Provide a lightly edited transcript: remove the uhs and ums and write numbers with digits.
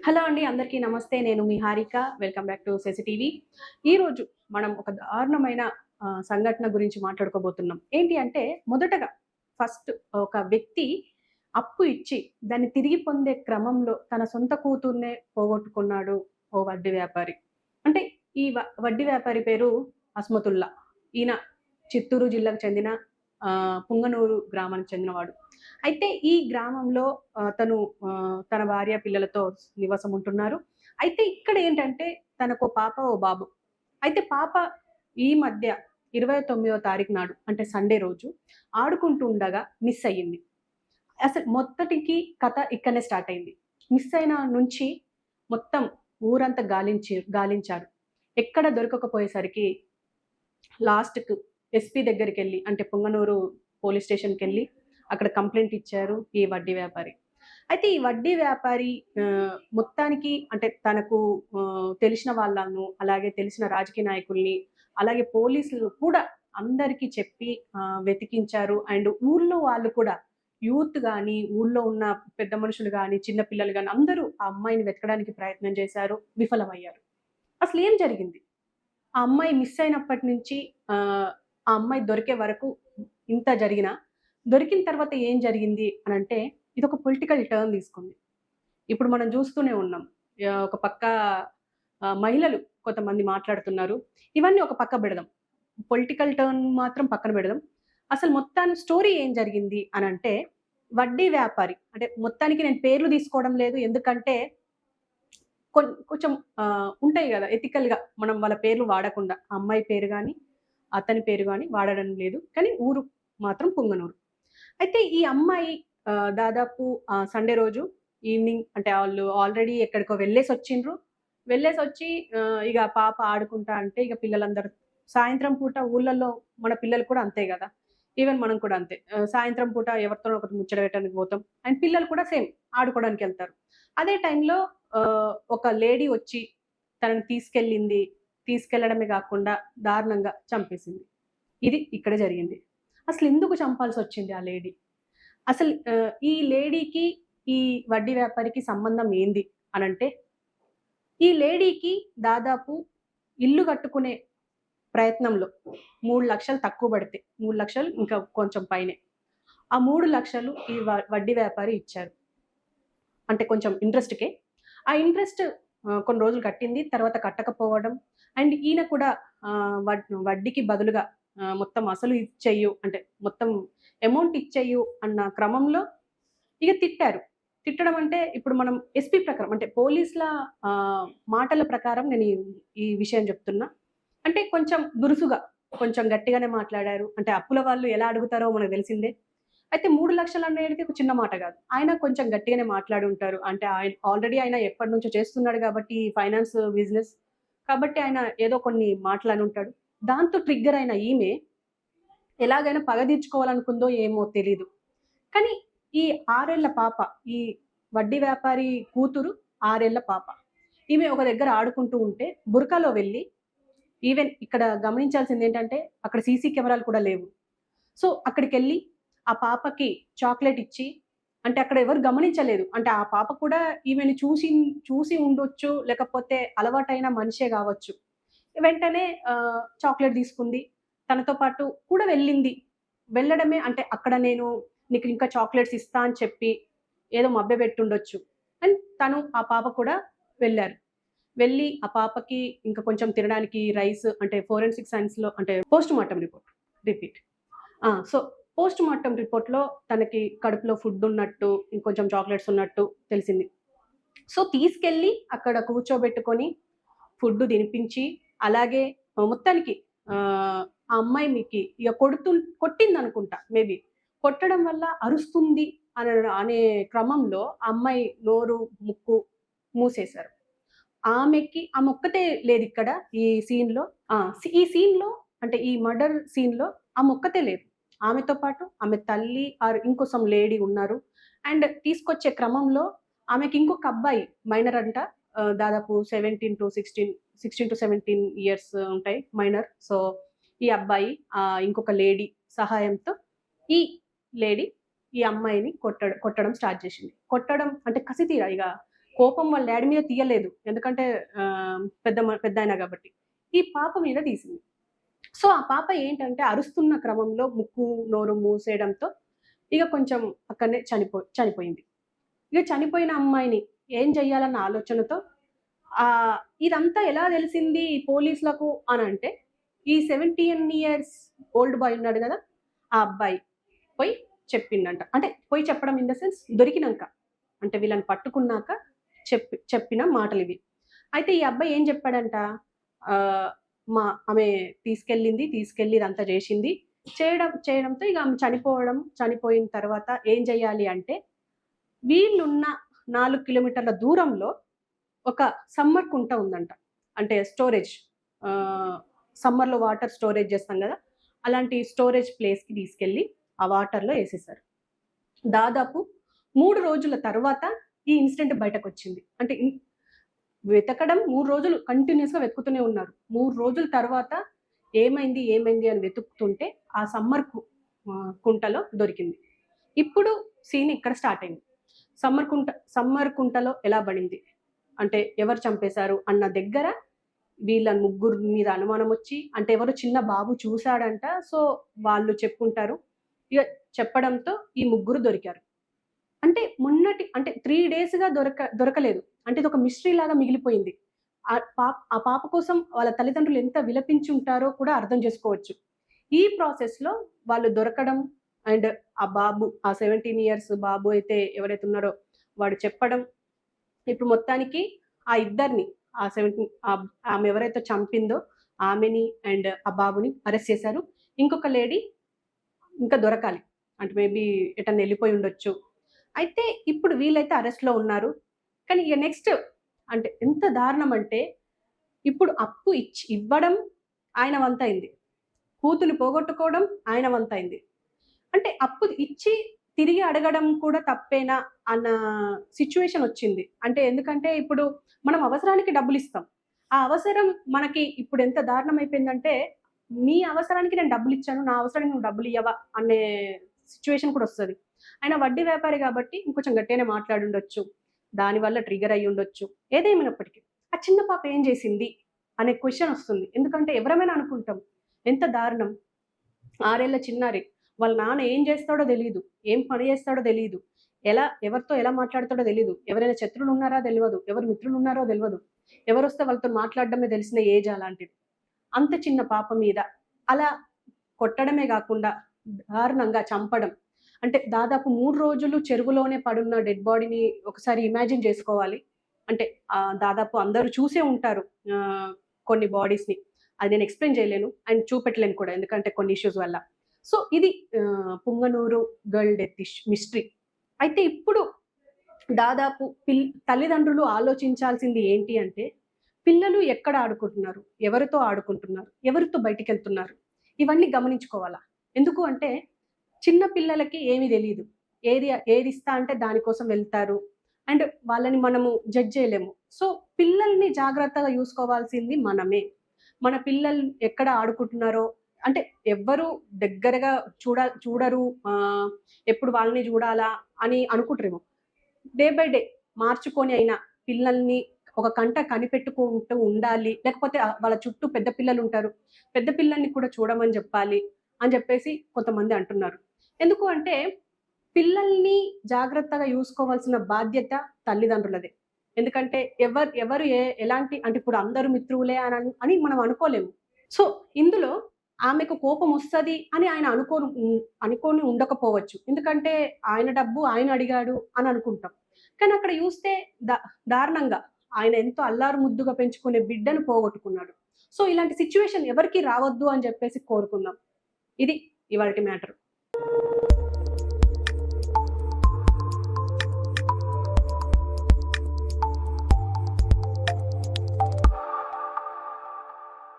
Hello అండి. అందరికీ నమస్తే. నేను మీ హారిక. వెల్కమ్ బ్యాక్ టు సెసి టీవీ. ఈరోజు మనం ఒక దారుణమైన సంఘటన గురించి మాట్లాడుకోబోతున్నాం. ఏంటి అంటే మొదటగా ఫస్ట్ ఒక వ్యక్తి అప్పు ఇచ్చి దాన్ని తిరిగి పొందే క్రమంలో తన సొంత కూతుర్నే పోగొట్టుకున్నాడు ఓ వడ్డీ వ్యాపారి. అంటే ఈ వడ్డీ వ్యాపారి పేరు అస్మతుల్లా. ఈయన చిత్తూరు జిల్లాకు చెందిన పుంగనూరు గ్రామానికి చెందినవాడు. అయితే ఈ గ్రామంలో తను తన భార్య, పిల్లలతో నివాసం ఉంటున్నారు. అయితే ఇక్కడ ఏంటంటే తనకో పాప, ఓ బాబు. అయితే పాప ఈ మధ్య 29వ తారీఖు నాడు అంటే సండే రోజు ఆడుకుంటూ ఉండగా మిస్ అయ్యింది. అసలు మొత్తటికి కథ ఇక్కడనే స్టార్ట్ అయింది. మిస్ అయిన నుంచి మొత్తం ఊరంతా గాలించారు. ఎక్కడ దొరకకపోయేసరికి లాస్ట్‌కు ఎస్పీ దగ్గరికెళ్ళి అంటే పుంగనూరు పోలీస్ స్టేషన్‌కెళ్ళి అక్కడ కంప్లెయింట్ ఇచ్చారు ఈ వడ్డీ వ్యాపారి. అయితే ఈ వడ్డీ వ్యాపారి మొత్తానికి అంటే తనకు తెలిసిన వాళ్ళను, అలాగే తెలిసిన రాజకీయ నాయకుల్ని, అలాగే పోలీసులు కూడా అందరికి చెప్పి వెతికించారు. అండ్ ఊర్లో వాళ్ళు కూడా యూత్ గాని, ఊర్లో ఉన్న పెద్ద మనుషులు గాని, చిన్న పిల్లలు గాని అందరూ ఆ అమ్మాయిని వెతకడానికి ప్రయత్నం చేశారు. విఫలమయ్యారు. అసలేం జరిగింది? ఆ అమ్మాయి మిస్ అయినప్పటి నుంచి ఆ అమ్మాయి దొరికే వరకు ఇంత జరిగినా, దొరికిన తర్వాత ఏం జరిగింది అనంటే, ఇదొక పొలిటికల్ టర్న్ తీసుకుంది. ఇప్పుడు మనం చూస్తూనే ఉన్నాం. ఒక పక్క మహిళలు కొంతమంది మాట్లాడుతున్నారు. ఇవన్నీ ఒక పక్క బెడదాం. పొలిటికల్ టర్న్ మాత్రం పక్కన బెడదాం. అసలు మొత్తానికి స్టోరీ ఏం జరిగింది అనంటే, వడ్డీ వ్యాపారి అంటే మొత్తానికి నేను పేర్లు తీసుకోవడం లేదు. ఎందుకంటే కొంచెం ఉంటాయి గదా! ఎథికల్‌గా మనం వాళ్ళ పేర్లు వాడకుండా. ఆ అమ్మాయి పేరు గాని, అతని పేరు గాని వాడడం లేదు. కానీ ఊరు మాత్రం పుంగనూరు. అయితే ఈ అమ్మాయి దాదాపు సండే రోజు ఈవినింగ్ అంటే ఆళ్ళు ఆల్రెడీ ఎక్కడికో వెళ్ళేసొచ్చిండ్రు. వెళ్ళేసొచ్చి ఇగ పాప ఆడుకుంటా అంటే ఇగ పిల్లలందరూ సాయంత్రం పూట ఊర్లల్లో మన పిల్లలు కూడా అంతే గదా! ఈవెన్ మనం కూడా అంతే. సాయంత్రం పూట ఎవరితోనో ఒకటి ముచ్చట పెట్టడానికి పోతాం. అండ్ పిల్లలు కూడా సేమ్ ఆడుకోవడానికెళ్తారు. అదే టైంలో ఒక లేడీ వచ్చి తనని తీసుకెళ్ళింది. తీసుకెళ్లడమే గాకుండా దారుణంగా చంపేసింది. ఇది ఇక్కడ జరిగింది. అసలెందుకు చంపాల్సొచ్చింది ఆ లేడీ? అసలు ఈ లేడీకి, ఈ వడ్డీ వ్యాపారికి సంబంధం ఏంది అనంటే, ఈ లేడీకి దాదాపు ఇల్లు కట్టుకునే ప్రయత్నంలో 3,00,000 తక్కువ పడితే, 3,00,000 ఇంకా కొంచెం పైనే. ఆ 3,00,000 ఈ వడ్డీ వ్యాపారి ఇచ్చారు. అంటే కొంచెం ఇంట్రెస్ట్‌కే. ఆ ఇంట్రెస్ట్ కొన్ని రోజులు కట్టింది. తర్వాత కట్టకపోవడం అండ్ ఈయన కూడా వడ్డీకి బదులుగా మొత్తం అసలు ఇచ్చెయ్యు అంటే మొత్తం అమౌంట్ ఇచ్చెయ్యు అన్న క్రమంలో ఇగ తిట్టారు. తిట్టడం అంటే ఇప్పుడు మనం ఎస్‌పీ ప్రకారం అంటే పోలీసుల మాటల ప్రకారం నేను ఈ విషయం చెప్తున్నా. అంటే కొంచెం దురుసుగా, కొంచెం గట్టిగానే మాట్లాడారు. అంటే అప్పుల వాళ్ళు ఎలా అడుగుతారో మనకు తెలిసిందే. అయితే 3,00,000 అనేది ఒక చిన్న మాట గాదు. ఆయన కొంచెం గట్టిగానే మాట్లాడుంటారు. అంటే ఆల్రెడీ ఆయన ఎప్పటినుంచో చేస్తున్నాడు గాబట్టి ఫైనాన్స్ బిజినెస్. కాబట్టి ఆయన ఏదో కొన్ని మాటలనుంటాడు. దాంతో ట్రిగ్గర్ అయిన ఈమె ఎలాగైనా పగ తీర్చుకోవాలనుకుందో ఏమో తెలీదు. కానీ ఈ 6 ఏళ్ల పాప, ఈ వడ్డీ వ్యాపారి కూతురు 6 ఏళ్ల పాప. ఈమె ఒక దగ్గర ఆడుకుంటూ ఉంటే బురకాలో వెళ్లి ఈవెన్ ఇక్కడ గమనించాల్సిందేంటంటే అక్కడ సీసీ కెమెరాలు కూడా లేవు. సో, అక్కడికెళ్ళి ఆ పాపకి చాక్లేట్ ఇచ్చి అంటే అక్కడ ఎవరు గమనించలేదు. అంటే ఆ పాప కూడా ఈమెని చూసి ఉండొచ్చు. లేకపోతే అలవాటైన మనిషే గావచ్చు. వెంటనే చాక్లేట్ తీసుకుంది. తనతో పాటు కూడా వెళ్ళింది. వెళ్ళడమే అంటే అక్కడ నేను నీకు ఇంకా చాక్లేట్స్ ఇస్తా అని చెప్పి ఏదో మభ్యపెట్టుండొచ్చు. అండ్ తను ఆ పాప కూడా వెళ్లారు. వెళ్ళి ఆ పాపకి ఇంకా కొంచెం తినడానికి రైస్ అంటే ఫోరెన్సిక్ సైన్స్‌లో అంటే post mortem report. Repeat. So, post mortem రిపోర్ట్‌లో తనకి కడుపులో ఫుడ్ ఉన్నట్టు, ఇంకొంచెం చాక్లేట్స్ ఉన్నట్టు తెలిసింది. సో, తీసుకెళ్ళి అక్కడ కూర్చోబెట్టుకొని ఫుడ్ తినిపించి, అలాగే మొత్తానికి ఆ అమ్మాయినికి ఇగ కొట్టిందనుకుంటా మేబీ. కొట్టడం వల్ల అరుస్తుంది అనే క్రమంలో ఆ అమ్మాయి నోరు, ముక్కు మూసేశారు. ఆమె ఒక్కతే లేదిక్కడ ఈ సీన్‌లో. ఆ! ఈ సీన్‌లో అంటే ఈ మర్డర్ సీన్‌లో ఆమె ఒక్కతే లేదు. ఆమెతో పాటు ఆమె తల్లి ఇంకో సమ్ లేడీ ఉన్నారు. అండ్ తీసుకొచ్చే క్రమంలో ఆమెకి ఇంకొక అబ్బాయి మైనర్ అంట. దాదాపు 16-17 ఇయర్స్ ఉంటాయి మైనర్. సో, ఈ అబ్బాయి ఇంకొక లేడీ సహాయంతో ఈ లేడీ ఈ అమ్మాయిని కొట్టడం స్టార్ట్ చేసింది. కొట్టడం అంటే కసి తీర ఇగ కోపం వాళ్ళ డాడీ మీద తీయలేదు. ఎందుకంటే పెద్దాయన కాబట్టి. ఈ పాప మీద తీసింది. సో, ఆ పాప ఏంటంటే అరుస్తున్న క్రమంలో ముక్కు, నోరు మూసేయడంతో ఇగ కొంచెం అక్కడనే చనిపోయింది. ఇగ చనిపోయిన అమ్మాయిని ఏం జేయాలన్న ఆలోచనతో ఇదంతా ఎలా తెలిసింది పోలీసులకు అనంటే, ఈ 17 ఇయర్స్ ఓల్డ్ బాయ్ ఉన్నాడు గదా! ఆ అబ్బాయి పోయి చెప్పిండంట. అంటే పోయి చెప్పడం ఇన్ ద సెన్స్ దొరికినంక. అంటే వీళ్ళని పట్టుకున్నాక చెప్పిన మాటలివి. అయితే ఈ అబ్బాయి ఏం చెప్పాడంట, ఆహ్, ఆమె తీసుకెళ్ళి ఇదంతా జేషింది. చేయడంతో ఇగ ఆమె చనిపోయిన తర్వాత ఏం జేయాలి అంటే, వీళ్ళున్న 4 కిలోమీటర్ల దూరంలో ఒక సమ్మర్ కుంట ఉందంట. అంటే స్టోరేజ్ ఆహ్, సమ్మర్‌లో వాటర్ స్టోరేజ్ జేస్తాం గదా! అలాంటి స్టోరేజ్ ప్లేస్‌కి తీసుకెళ్ళి ఆ వాటర్‌లో ఏసేశారు. దాదాపు 3 రోజుల తర్వాత ఈ ఇన్సిడెంట్ బయటకొచ్చింది. అంటే వెతకడం 3 రోజులు కంటిన్యూయస్‌గా వెతుకుతూనే ఉన్నారు. 3 రోజుల తర్వాత ఏమైంది అని వెతుకుతుంటే ఆ కుంటలో దొరికింది. ఇప్పుడు సీన్ ఇక్కడ స్టార్ట్ అయింది. సమ్మర్ కుంటలో ఎలా పడింది? అంటే ఎవరు చంపేశారు అన్న దగ్గర వీళ్ళ ముగ్గురు మీద అనుమానమొచ్చి, అంటే ఎవరో చిన్న బాబు చూసాడంట. సో, వాళ్ళు చెప్పుంటారు. ఇగ చెప్పడంతో ఈ ముగ్గురు దొరికారు. అంటే 3 డేస్‌గా దొరకలేదు. అంటే ఇదొక మిస్టరీ లాగా మిగిలిపోయింది. ఆ పాప కోసం వాళ్ళ తల్లిదండ్రులు ఎంత విలపించుంటారో కూడా అర్థం చేసుకోవచ్చు. ఈ ప్రాసెస్‌లో వాళ్ళు దొరకడం అండ్ ఆ బాబు, ఆ 17 ఇయర్స్ బాబు అయితే ఎవరైతే ఉన్నారో వాడు చెప్పడం, ఇప్పుడు మొత్తానికి ఆ ఇద్దరిని ఆ 17 ఆమె ఎవరైతే చంపిందో ఆమెని అండ్ ఆ బాబుని అరెస్ట్ చేశారు. ఇంకొక లేడీ ఇంకా దొరకాలి. అంటే మేబీ ఎటన్నా ఎళ్ళిపోయి ఉండొచ్చు. అయితే ఇప్పుడు వీళ్ళైతే అరెస్ట్‌లో ఉన్నారు. కానీ ఇగ నెక్స్ట్ అంటే ఎంత దారుణం అంటే, ఇప్పుడు అప్పు ఇవ్వడం ఆయన వంతయింది. కూతుర్ని పోగొట్టుకోవడం ఆయన వంతయింది. అంటే అప్పు ఇచ్చి తిరిగి అడగడం కూడా తప్పేనా అన్న సిట్యుయేషన్ వచ్చింది. అంటే ఎందుకంటే ఇప్పుడు మనం అవసరానికి డబ్బులిస్తాం. ఆ అవసరం మనకి ఇప్పుడు ఎంత దారుణం అయిపోయిందంటే, నీ అవసరానికి నేను డబ్బులిచ్చాను. నా అవసరానికి నువ్వు డబ్బులియ్యవా అనే సిట్యుయేషన్ కూడా వస్తది. ఆయన వడ్డీ వ్యాపారి కాబట్టి ఇంకొంచెం గట్టిగానే మాట్లాడుండొచ్చు. దానివల్ల ట్రిగ్గర్ అయ్యుండొచ్చు. ఏదేమైనప్పటికీ ఆ చిన్న పాప ఏం చేసింది అనే క్వెషన్ వస్తుంది. ఎందుకంటే ఎవరమైనా అనుకుంటాం. ఎంత దారుణం. 6 ఏళ్ల చిన్నారి. వాళ్ళ నాన్న ఏం జేస్తాడో తెలీదు. ఏం పని జేస్తాడో తెలీదు. ఎవరితో ఎలా మాట్లాడతాడో తెలీదు. ఎవరైనా శత్రువులున్నారా తెలవదు. ఎవరు మిత్రులున్నారో తెలవదు. ఎవరొస్తే వాళ్ళతో మాట్లాడడమే తెలిసిన ఏజ్ అలాంటిది. అంత చిన్న పాప మీద అలా కొట్టడమే గాకుండా దారుణంగా చంపడం. అంటే దాదాపు 3 రోజులు చెరువులోనే పడున్న డెడ్ బాడీని ఒకసారి ఇమాజిన్ జేసుకోవాలి. అంటే దాదాపు అందరూ చూసే ఉంటారు కొన్ని బాడీస్‌ని. అది నేను ఎక్స్‌ప్లెయిన్ చేయలేను అండ్ చూపెట్టలేను కూడా. ఎందుకంటే కొన్ని ఇష్యూస్ వల్ల. సో, ఇది పుంగనూరు గర్ల్ డెత్ మిస్టరీ. అయితే ఇప్పుడు దాదాపు తల్లిదండ్రులు ఆలోచించాల్సింది ఏంటి అంటే, పిల్లలు ఎక్కడ ఆడుకుంటున్నారు? ఎవరితో ఆడుకుంటున్నారు? ఎవరితో బయటికెళ్తున్నారు? ఇవన్నీ గమనించుకోవాలా. ఎందుకు అంటే, చిన్న పిల్లలకి ఏమి తెలీదు. ఏదిస్తా అంటే దాని కోసం వెళ్తారు. అండ్ వాళ్ళని మనము జడ్జ్ చేయలేము. సో, పిల్లల్ని జాగ్రత్తగా చూసుకోవాల్సింది మనమే. మన పిల్లలు ఎక్కడ ఆడుకుంటున్నారో అంటే ఎవ్వరు దగ్గరగా చూడరు. ఎప్పుడు వాళ్ళని చూడాలా అని అనుకుంటారేమో. డే బై డే మార్చుకొని అయినా పిల్లల్ని ఒక కంట కనిపెట్టుకుంటూ ఉండాలి. లేకపోతే వాళ్ళ చుట్టూ పెద్ద పిల్లలుంటారు. పెద్ద పిల్లల్ని కూడా చూడమని జెప్పాలి అని జెప్పేసి కొంతమంది అంటున్నారు. ఎందుకు అంటే పిల్లల్ని జాగ్రత్తగా చూసుకోవాల్సిన బాధ్యత తల్లిదండ్రులదే. ఎందుకంటే ఎవరు ఎలాంటి అంటే ఇప్పుడు అందరూ మిత్రులే అని మనం అనుకోలేము. సో, ఇందులో ఆమెకు కోపమొస్తది అని ఆయన అనుకోని ఉండకపోవచ్చు. ఎందుకంటే ఆయన డబ్బు ఆయన అడిగాడు అని అనుకుంటాం. కానీ అక్కడ చూస్తే ద దారుణంగా ఆయన ఎంతో అల్లారు ముద్దుగా పెంచుకునే బిడ్డను పోగొట్టుకున్నాడు. సో, ఇలాంటి సిట్యుయేషన్ ఎవరికీ రావద్దు అని చెప్పేసి కోరుకుందాం. ఇది ఇవాల్టి మ్యాటర్.